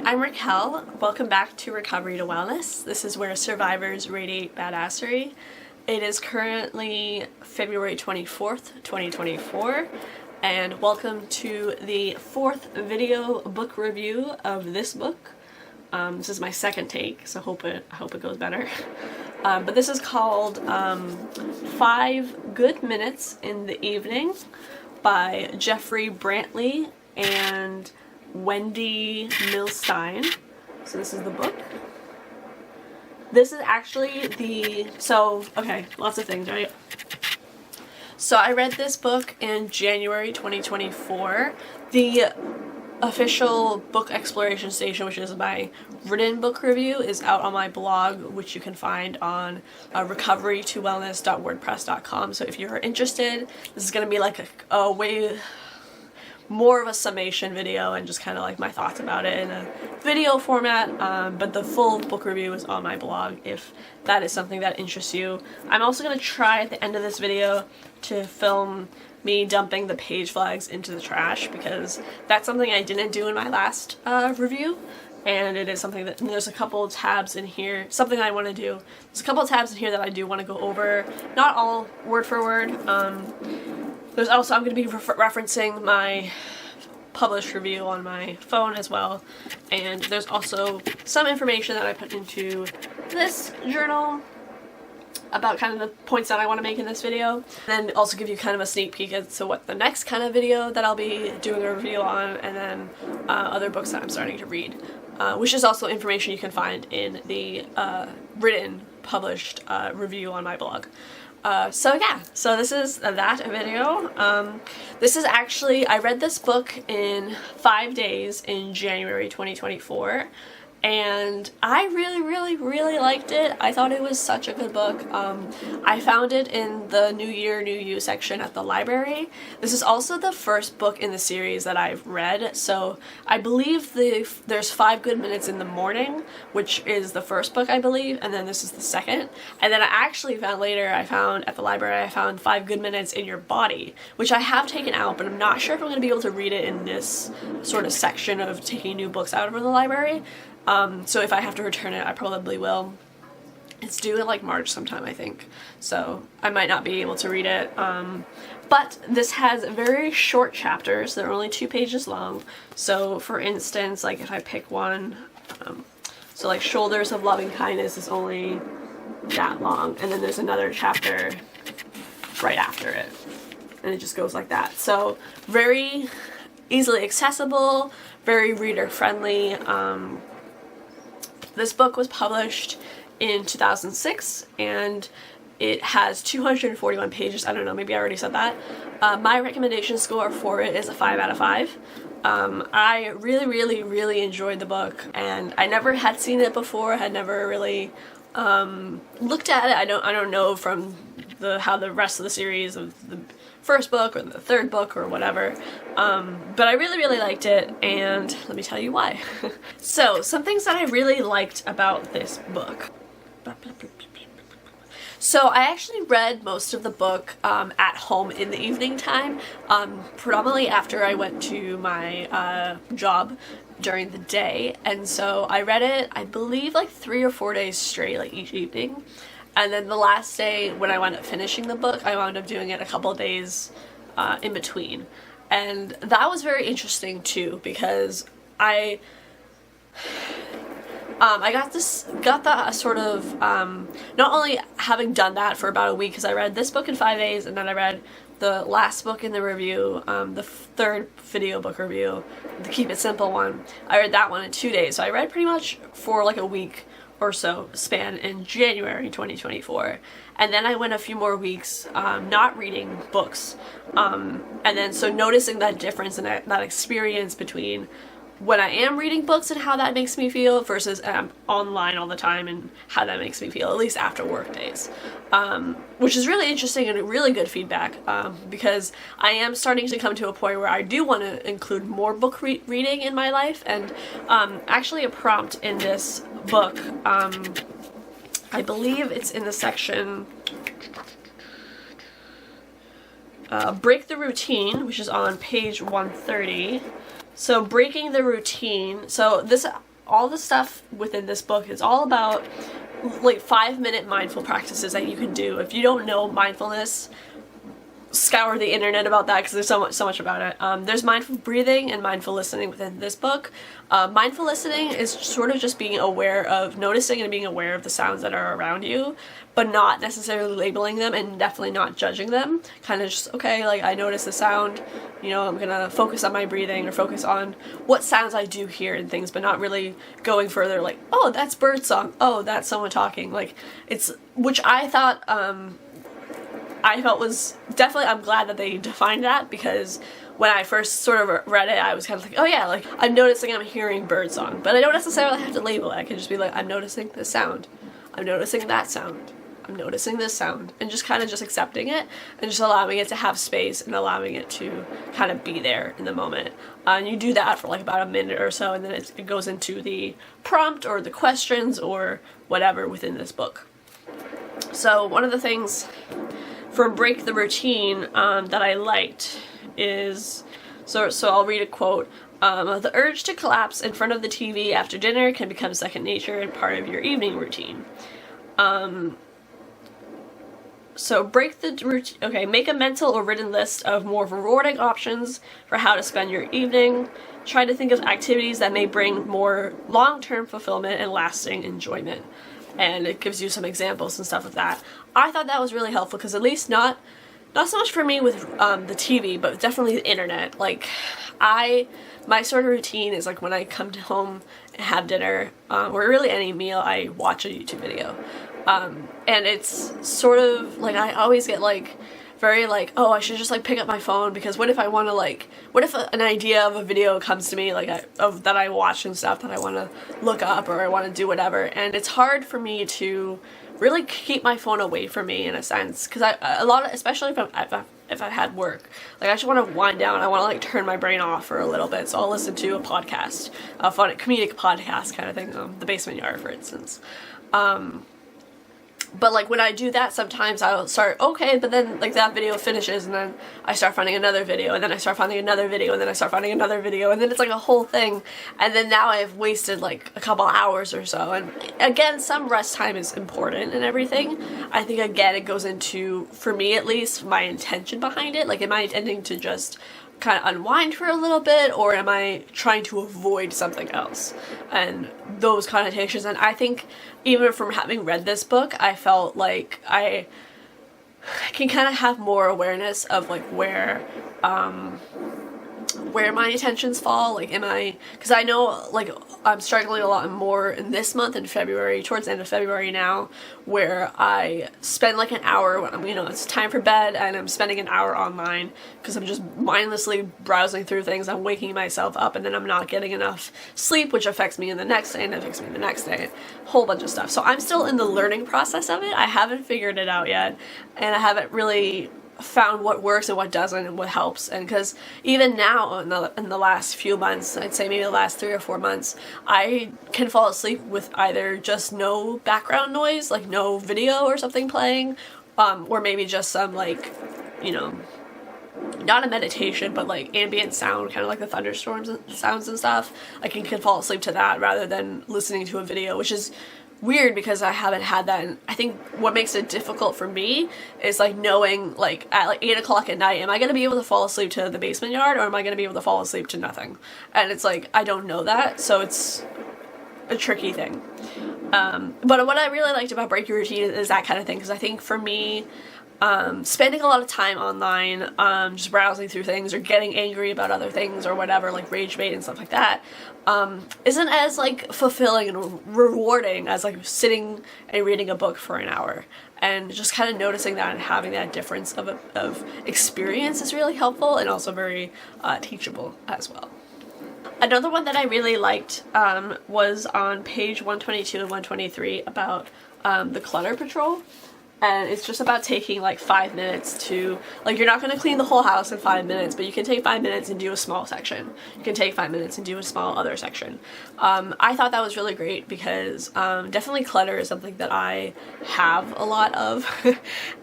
I'm Raquel. Welcome back to Recovery to Wellness. This is where survivors radiate badassery. It is currently February 24th, 2024, and welcome to the fourth video book review of this book. This is my second take, so I hope it goes better. But this is called 5 Good Minutes in the Evening by Jeffrey Brantley and Wendy Milstein. So this is the book. This is actually lots of things, right? So I read this book in January 2024. The official book exploration station, which is my written book review, is out on my blog, which you can find on RaqoverytoWellness.wordpress.com. So if you're interested, this is going to be like a way more of a summation video and just kind of like my thoughts about it in a video format, but the full book review is on my blog if that is something that interests you. I'm also going to try at the end of this video to film me dumping the page flags into the trash, because that's something I didn't do in my last review, and it is something that there's a couple of tabs in here, something I want to do. There's a couple of tabs in here that I do want to go over, not all word for word. There's also, I'm going to be referencing my published review on my phone as well, and there's also some information that I put into this journal about kind of the points that I want to make in this video, and then also give you kind of a sneak peek as to what the next kind of video that I'll be doing a review on, and then other books that I'm starting to read, which is also information you can find in the written, published review on my blog. So this is that video. This is actually, I read this book in 5 days in January 2024, and I really liked it. I thought it was such a good book. I found it in the New Year, New You section at the library. This is also the first book in the series that I've read, so I believe there's 5 Good Minutes in the Morning, which is the first book, I believe, and then this is the second. And then I actually found later, I found 5 Good Minutes in Your Body, which I have taken out, but I'm not sure if I'm going to be able to read it in this sort of section of taking new books out of the library. So if I have to return it, I probably will. It's due in like March sometime, I think, so I might not be able to read it. But this has very short chapters. They're only 2 pages long. So for instance, like if I pick one, so like Shoulders of Loving Kindness is only that long, and then there's another chapter right after it, and it just goes like that. So very easily accessible, very reader friendly. This book was published in 2006, and it has 241 pages. I don't know, maybe I already said that. My recommendation score for it is a 5 out of 5. I really enjoyed the book, and I never had seen it before. I had never really looked at it. I don't know from how the rest of the series of the first book or the third book or whatever, but I really liked it, and let me tell you why. So some things that I really liked about this book. So I actually read most of the book at home in the evening time, predominantly after I went to my job during the day, and so I read it, I believe, like 3 or 4 days straight, like each evening. And then the last day, when I wound up finishing the book, I wound up doing it a couple of days in between. And that was very interesting too, because I got that sort of, not only having done that for about a week, because I read this book in 5 days, and then I read the last book in the review, the third video book review, the Keep It Simple one. I read that one in 2 days. So I read pretty much for like a week or so span in January 2024, and then I went a few more weeks not reading books, and then so noticing that difference and that experience between when I am reading books and how that makes me feel versus online all the time and how that makes me feel, at least after work days, which is really interesting and really good feedback, because I am starting to come to a point where I do want to include more book reading in my life, and actually a prompt in this book, I believe it's in the section Break the Routine, which is on page 130. So breaking the routine, so this all the stuff within this book is all about like 5-minute mindful practices that you can do. If you don't know mindfulness, scour the internet about that because there's so much about it. There's mindful breathing and mindful listening within this book. Mindful listening is sort of just being aware of noticing and being aware of the sounds that are around you, but not necessarily labeling them and definitely not judging them. Kind of just, okay, like I notice the sound, you know, I'm gonna focus on my breathing or focus on what sounds I do hear and things, but not really going further like, oh, that's bird song, oh, that's someone talking. Like, it's, which I thought, I felt was definitely, I'm glad that they defined that, because when I first sort of read it, I was kind of like, oh yeah, like I'm noticing I'm hearing birdsong, but I don't necessarily have to label it. I can just be like, I'm noticing this sound, I'm noticing that sound, I'm noticing this sound, and just kind of just accepting it and just allowing it to have space and allowing it to kind of be there in the moment. And you do that for like about a minute or so, and then it goes into the prompt or the questions or whatever within this book. So one of the things for Break the Routine that I liked is, so I'll read a quote. The urge to collapse in front of the TV after dinner can become second nature and part of your evening routine. So break the routine. Okay, make a mental or written list of more rewarding options for how to spend your evening. Try to think of activities that may bring more long-term fulfillment and lasting enjoyment. And it gives you some examples and stuff of that. I thought that was really helpful because at least not so much for me with the TV, but definitely the internet. Like, my sort of routine is like when I come home and have dinner, or really any meal, I watch a YouTube video. And it's sort of like I always get like very like, oh, I should just like pick up my phone because what if I want to like, what if an idea of a video comes to me like that I watch and stuff that I want to look up or I want to do whatever, and it's hard for me to really keep my phone away from me in a sense because especially if I've had work, like I just want to wind down, I want to like turn my brain off for a little bit, so I'll listen to a podcast, a fun comedic podcast kind of thing, The Basement Yard for instance. But like when I do that, sometimes I'll start, okay, but then like that video finishes and then I start finding another video and then I start finding another video and then I start finding another video and then it's like a whole thing, and then now I've wasted like a couple hours or so. And again, some rest time is important and everything. I think again it goes into, for me at least, my intention behind it. Like, am I intending to just kind of unwind for a little bit, or am I trying to avoid something else, and those connotations. And I think even from having read this book, I felt like I can kind of have more awareness of like where my intentions fall. Like, am I, because I know like I'm struggling a lot more in this month in February, towards the end of February now, where I spend like an hour when you know it's time for bed and I'm spending an hour online because I'm just mindlessly browsing through things. I'm waking myself up and then I'm not getting enough sleep, which affects me in the next day and affects me the next day, a whole bunch of stuff. So I'm still in the learning process of it. I haven't figured it out yet, and I haven't really found what works and what doesn't and what helps. And because even now in the last few months, I'd say maybe the last 3 or 4 months, I can fall asleep with either just no background noise, like no video or something playing, or maybe just some like, you know, not a meditation, but like ambient sound, kind of like the thunderstorms and sounds and stuff. I can fall asleep to that rather than listening to a video, which is weird because I haven't had that. And I think what makes it difficult for me is like knowing like at like 8 o'clock at night, am I going to be able to fall asleep to The Basement Yard, or am I going to be able to fall asleep to nothing? And it's like, I don't know that, so it's a tricky thing. But what I really liked about Break Your Routine is that kind of thing, because I think for me, spending a lot of time online, just browsing through things or getting angry about other things or whatever, like rage bait and stuff like that, isn't as like fulfilling and rewarding as like sitting and reading a book for an hour. And just kind of noticing that and having that difference of experience is really helpful and also very teachable as well. Another one that I really liked was on page 122 and 123 about the Clutter Patrol. And it's just about taking like 5 minutes to, like, you're not going to clean the whole house in 5 minutes, but you can take 5 minutes and do a small section. You can take 5 minutes and do a small other section. I thought that was really great because definitely clutter is something that I have a lot of.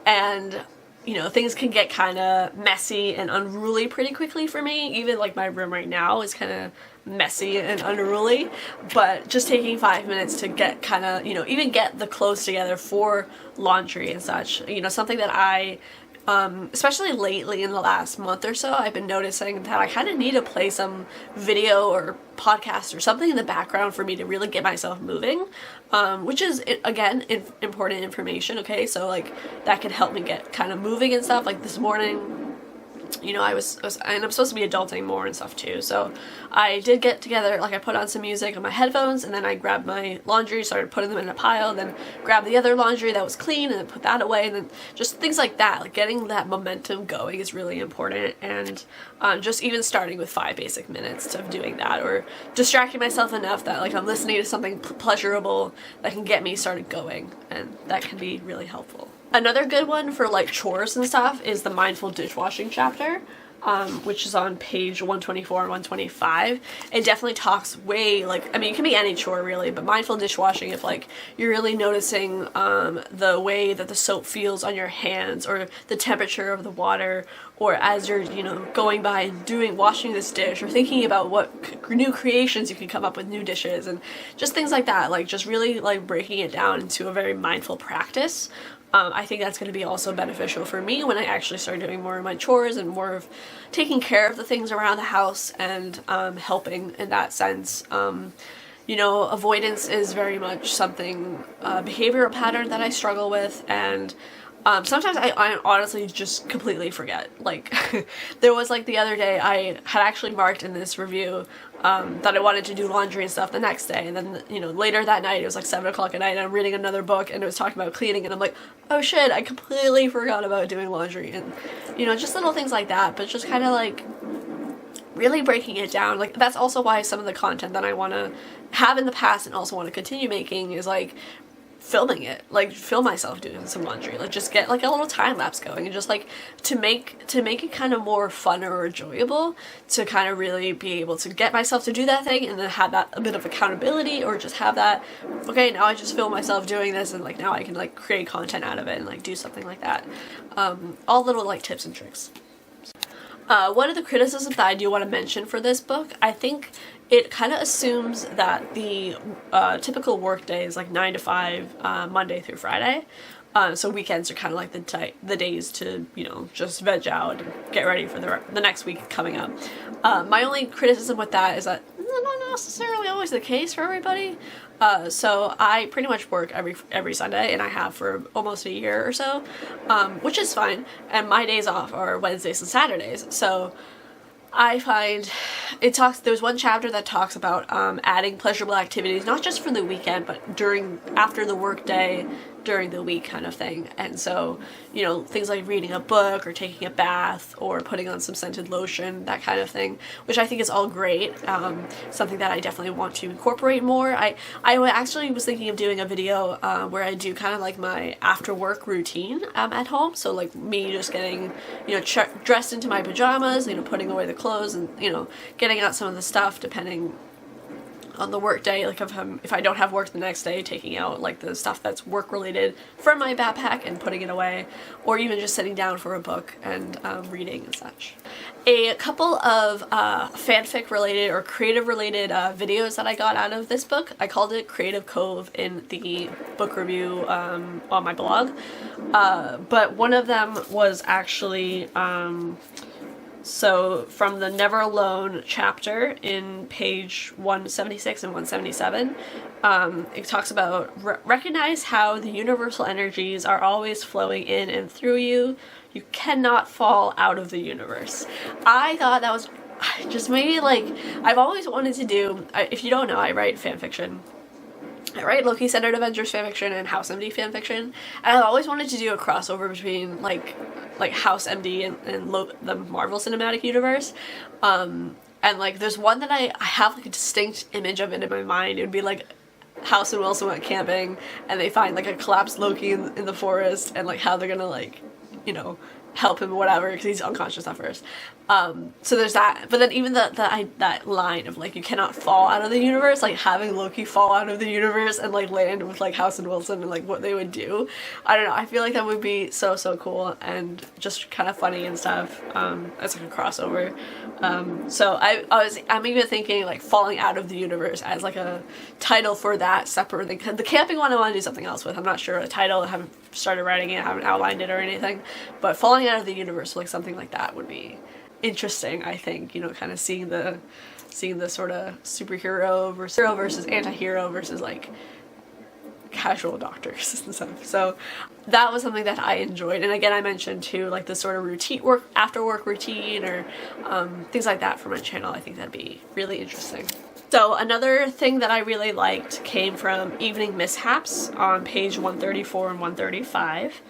And you know, things can get kind of messy and unruly pretty quickly for me. Even like my room right now is kind of messy and unruly, but just taking 5 minutes to get kind of, you know, even get the clothes together for laundry and such, you know, something that I especially lately in the last month or so, I've been noticing that I kind of need to play some video or podcast or something in the background for me to really get myself moving, which is, again, important information, okay? So, like, that can help me get kind of moving and stuff. Like, this morning, you know, and I'm supposed to be adulting more and stuff too, so I did get together, like I put on some music on my headphones, and then I grabbed my laundry, started putting them in a pile, then grabbed the other laundry that was clean and then put that away, and then just things like that. Like, getting that momentum going is really important, and just even starting with 5 basic minutes of doing that, or distracting myself enough that like I'm listening to something pleasurable that can get me started going, and that can be really helpful. Another good one for like chores and stuff is the mindful dishwashing chapter, which is on page 124 and 125. It definitely talks way, like, I mean, it can be any chore really, but mindful dishwashing, if like you're really noticing the way that the soap feels on your hands, or the temperature of the water, or as you're, you know, going by and washing this dish, or thinking about what new creations you can come up with, new dishes, and just things like that, like just really like breaking it down into a very mindful practice. I think that's going to be also beneficial for me when I actually start doing more of my chores and more of taking care of the things around the house, and helping in that sense. You know, avoidance is very much something, behavioral pattern that I struggle with, and sometimes I honestly just completely forget. Like, there was like the other day I had actually marked in this review that I wanted to do laundry and stuff the next day, and then, you know, later that night, it was like 7 o'clock at night, and I'm reading another book, and it was talking about cleaning, and I'm like, oh shit, I completely forgot about doing laundry, and, you know, just little things like that, but just kind of like really breaking it down. Like, that's also why some of the content that I want to have in the past and also want to continue making is like filming it, like film myself doing some laundry, like just get like a little time lapse going, and just like to make it kind of more fun or enjoyable, to kind of really be able to get myself to do that thing, and then have that a bit of accountability, or just have that, okay, now I just film myself doing this, and like now I can like create content out of it and like do something like that. All little like tips and tricks. One of the criticisms that I do want to mention for this book, I think it kind of assumes that the typical work day is like 9 to 5, Monday through Friday. So weekends are kind of like the days to, you know, just veg out and get ready for the next week coming up. My only criticism with that is that not necessarily always the case for everybody. So I pretty much work every Sunday, and I have for almost a year or so, which is fine. And my days off are Wednesdays and Saturdays. So I find there's one chapter that talks about adding pleasurable activities, not just for the weekend, but after the work day, during the week kind of thing. And so, you know, things like reading a book, or taking a bath, or putting on some scented lotion, that kind of thing, which I think is all great. Something that I definitely want to incorporate more. I actually was thinking of doing a video where I do kind of like my after work routine at home. So like me just getting, you know, dressed into my pajamas, you know, putting away the clothes, and, you know, getting out some of the stuff depending on the work day. Like if I don't have work the next day, taking out like the stuff that's work related from my backpack and putting it away, or even just sitting down for a book and reading and such. A couple of fanfic related or creative related videos that I got out of this book, I called it Creative Cove in the book review on my blog, but one of them was actually so from the Never Alone chapter in page 176 and 177, it talks about recognize how the universal energies are always flowing in and through you. You cannot fall out of the universe. I thought that was just maybe like, I've always wanted to do, if you don't know, I write fan fiction. I write Loki-centered Avengers fanfiction and House MD fanfiction, and I've always wanted to do a crossover between like House MD and the Marvel Cinematic Universe. And like there's one that I have like a distinct image of it in my mind. It would be like House and Wilson went camping, and they find like a collapsed Loki in the forest, and like how they're gonna like, you know, help him or whatever, because he's unconscious at first. So there's that, but then even that line of like, you cannot fall out of the universe, like having Loki fall out of the universe and like land with like House and Wilson and like what they would do. I don't know, I feel like that would be so cool and just kind of funny and stuff, as like a crossover. So I'm even thinking like falling out of the universe as like a title for that separate thing. The camping one I want to do something else with. I'm not sure a title, I haven't started writing it, I haven't outlined it or anything, but falling out of the universe, like something like that would be interesting, I think, you know, kind of seeing the sort of superhero versus anti-hero versus like casual doctors and stuff. So that was something that I enjoyed, and again I mentioned too like the sort of routine after work routine or things like that for my channel. I think that'd be really interesting. So another thing that I really liked came from Evening Mishaps on page 134 and 135,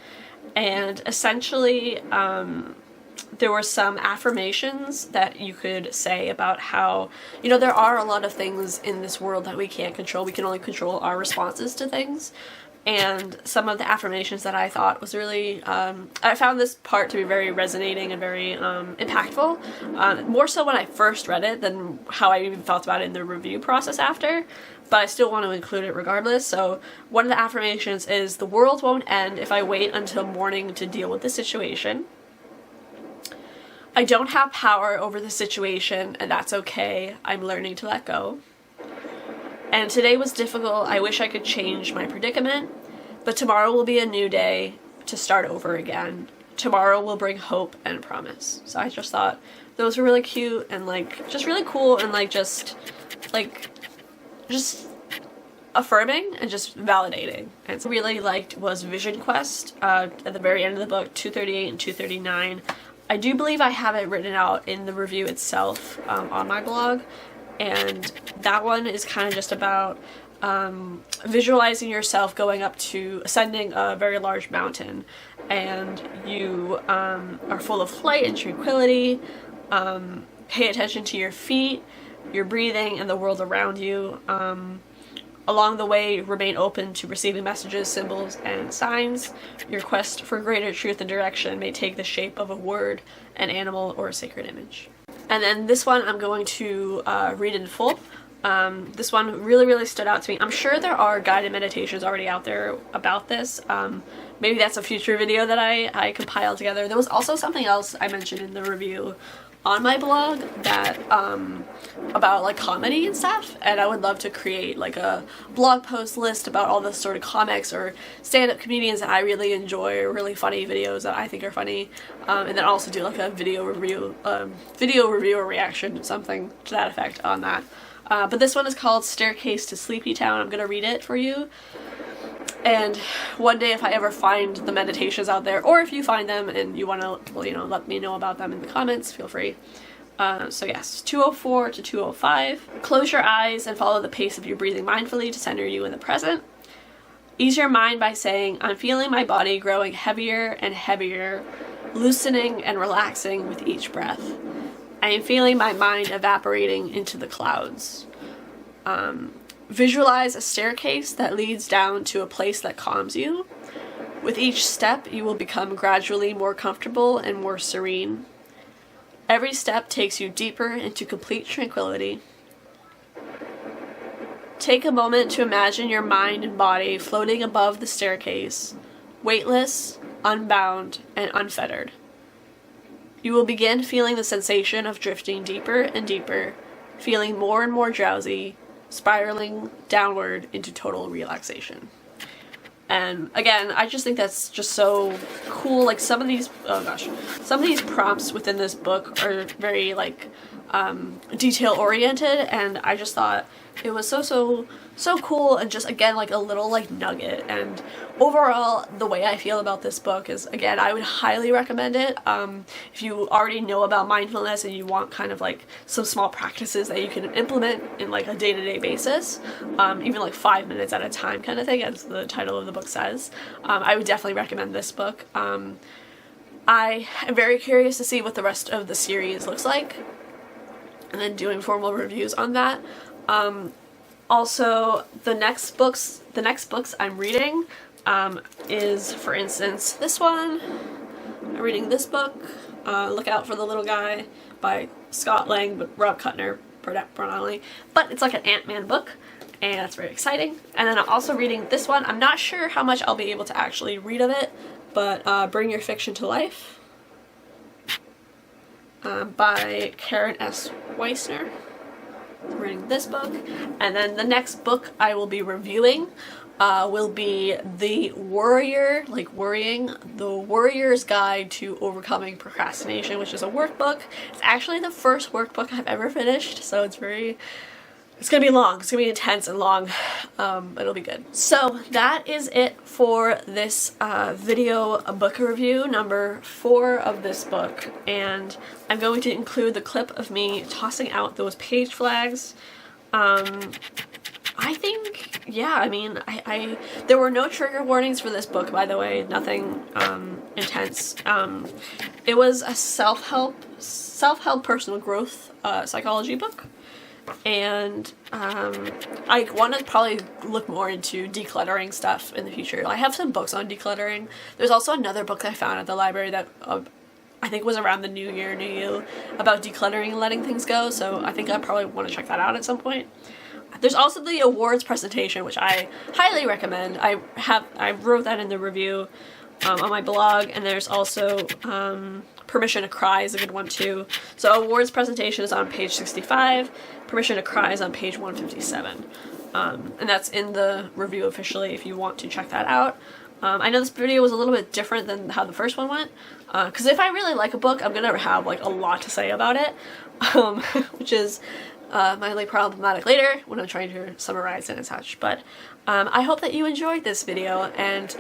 and essentially there were some affirmations that you could say about how, you know, there are a lot of things in this world that we can't control. We can only control our responses to things. And some of the affirmations that I thought was really, I found this part to be very resonating and very impactful. More so when I first read it than how I even felt about it in the review process after. But I still want to include it regardless. So one of the affirmations is, the world won't end if I wait until morning to deal with the situation. I don't have power over the situation, and that's okay. I'm learning to let go. And today was difficult. I wish I could change my predicament, but tomorrow will be a new day to start over again. Tomorrow will bring hope and promise. So I just thought those were really cute and like just really cool and like just affirming and just validating. And so really liked was Vision Quest at the very end of the book, 238 and 239. I do believe I have it written out in the review itself on my blog, and that one is kind of just about visualizing yourself going up to ascending a very large mountain, and you are full of light and tranquility. Pay attention to your feet, your breathing, and the world around you. Along the way, remain open to receiving messages, symbols, and signs. Your quest for greater truth and direction may take the shape of a word, an animal, or a sacred image. And then this one I'm going to read in full. This one really stood out to me. I'm sure there are guided meditations already out there about this. Maybe that's a future video that I compiled together. There was also something else I mentioned in the review on my blog that about like comedy and stuff, and I would love to create like a blog post list about all the sort of comics or stand-up comedians that I really enjoy, or really funny videos that I think are funny, and then also do like a video review or reaction, something to that effect on that. But this one is called Staircase to Sleepy Town. I'm gonna read it for you. And one day if I ever find the meditations out there, or if you find them and you want to, well, you know, let me know about them in the comments, feel free. So yes, 204 to 205. Close your eyes and follow the pace of your breathing mindfully to center you in the present. Ease your mind by saying, I'm feeling my body growing heavier and heavier, loosening and relaxing with each breath. I am feeling my mind evaporating into the clouds. Visualize a staircase that leads down to a place that calms you. With each step, you will become gradually more comfortable and more serene. Every step takes you deeper into complete tranquility. Take a moment to imagine your mind and body floating above the staircase, weightless, unbound, and unfettered. You will begin feeling the sensation of drifting deeper and deeper, feeling more and more drowsy, spiraling downward into total relaxation. And again, I just think that's just so cool. Like some of these prompts within this book are very like detail oriented, and I just thought it was so cool, and just again like a little like nugget. And overall, the way I feel about this book is, again, I would highly recommend it. If you already know about mindfulness and you want kind of like some small practices that you can implement in like a day-to-day basis, even like 5 minutes at a time kind of thing, as the title of the book says, I would definitely recommend this book. I am very curious to see what the rest of the series looks like, and then doing formal reviews on that. Also, the next books I'm reading is, for instance, this one. I'm reading this book, Look out for the Little Guy by Scott Lang, but Rob Kuttner predominantly. But it's like an Ant-Man book, and that's very exciting. And then I'm also reading this one. I'm not sure how much I'll be able to actually read of it, but Bring Your Fiction to Life by Karen S. Weissner. I'm reading this book. And then the next book I will be reviewing will be The Warrior, like worrying, The Warrior's Guide to Overcoming Procrastination, which is a workbook. It's actually the first workbook I've ever finished, so it's gonna be long. It's gonna be intense and long. It'll be good. So that is it for this video book review number 4 of this book, and I'm going to include the clip of me tossing out those page flags. I think, yeah, I mean, there were no trigger warnings for this book, by the way, nothing intense. It was a self-help personal growth psychology book, and I want to probably look more into decluttering stuff in the future. I have some books on decluttering. There's also another book that I found at the library that I think was around the New Year, New You, about decluttering and letting things go, so I think I probably want to check that out at some point. There's also the awards presentation, which I highly recommend. I wrote that in the review on my blog, and there's also Permission to Cry is a good one too. So awards presentation is on page 65, Permission to Cry is on page 157. And that's in the review officially if you want to check that out. I know this video was a little bit different than how the first one went, because if I really like a book, I'm gonna have like a lot to say about it, which is mildly problematic later when I'm trying to summarize it and such. But I hope that you enjoyed this video, and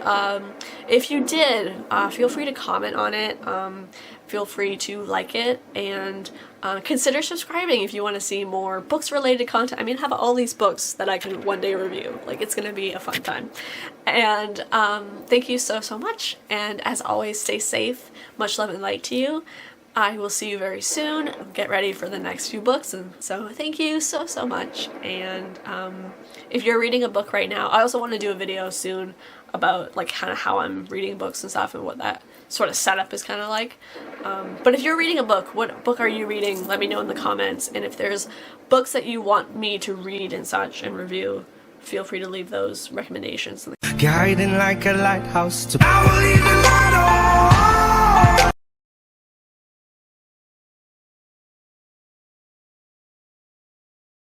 if you did, feel free to comment on it, feel free to like it, and consider subscribing if you want to see more books related content. I mean, I have all these books that I can one day review. Like, it's gonna be a fun time. And thank you so much, and as always, stay safe. Much love and light to you. I will see you very soon. Get ready for the next few books, and so thank you so much. And if you're reading a book right now, I also want to do a video soon about like kind of how I'm reading books and stuff and what that sort of setup is kind of like. But if you're reading a book, what book are you reading? Let me know in the comments, and if there's books that you want me to read and such and review, feel free to leave those recommendations. Guiding like a lighthouse to I will leave the light on.